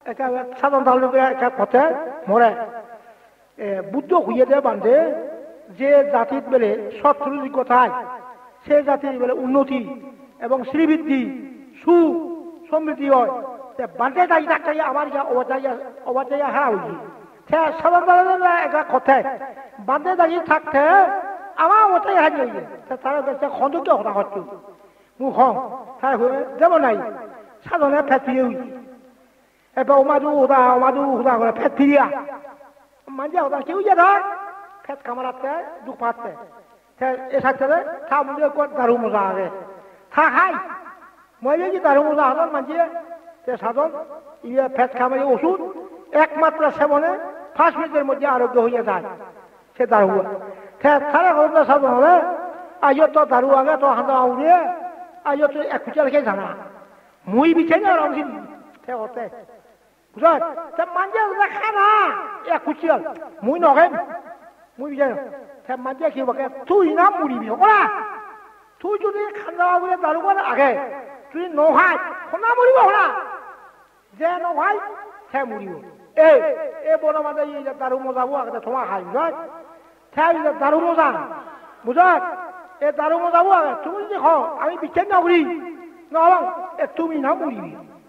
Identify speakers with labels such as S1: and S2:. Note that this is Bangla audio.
S1: একটা সাধারণ তাহলে একটা কথা মরে বুদ্ধ হইয়ে দেয় বান্ধে যে জাতির বেলে সৎচরিত কথায় সে জাতির বেলে উন্নতি এবং শ্রীবৃদ্ধি সুখ সমৃদ্ধি হয় বান্ধে দায়ী থাকতে আমার অবাজাইয়া হারা হয়েছি সাধারণ একটা কথায় বান্ধে দাঁড়িয়ে থাকতে আমার ওটাই হারিয়ে হয়েছে তারা কাছে খন্দকে হতা হচ্ছে মুখ হং তাই দেব নাই সাধারণে ফেট ফিরে হয়েছি এবার ওমাদু হুদা করে ফেট ফিরিয়া মাঝে হতা কেউ যে ধর ফেট কামারাতে দুঃখ পাচ্ছে এ থাকতে থা মুঝে দারু মজা আগে থা খাই মই কি দারু মজা হল মাঝে সাধন ইয়ে ফেট খামারি ওষুধ একমাত্র সেবনে 5 মিনিটের মধ্যে আরোগ্য হয়ে যায় সে দারু সারা ঘটনা সাধন হলে আজ তো দারু আগে তো হাঁদা উড়িয়ে আজ তো এক খুঁজে রেখে জানা মুই বিছে না রমসিন হতে বুঝল মাঝে খানা এক খুঁজিয়াল মুই নগেন মুই বিছে মাঝে কি বকে তুই না মুড়িবি ওরা তুই যদি খান্দা বলে দারু করে আগে তুই নহাই সোনা মরিব ওরা যে নহাই সে মরিব এ বড় মাঝে দারু মজাবো আগে তোমার খাই বুঝল দারু মজা বুঝল এ দারু মজাবো আগে তুমি যদি খাও আমি বিচ্ছেদ না করি নহল তুমি না মরিবি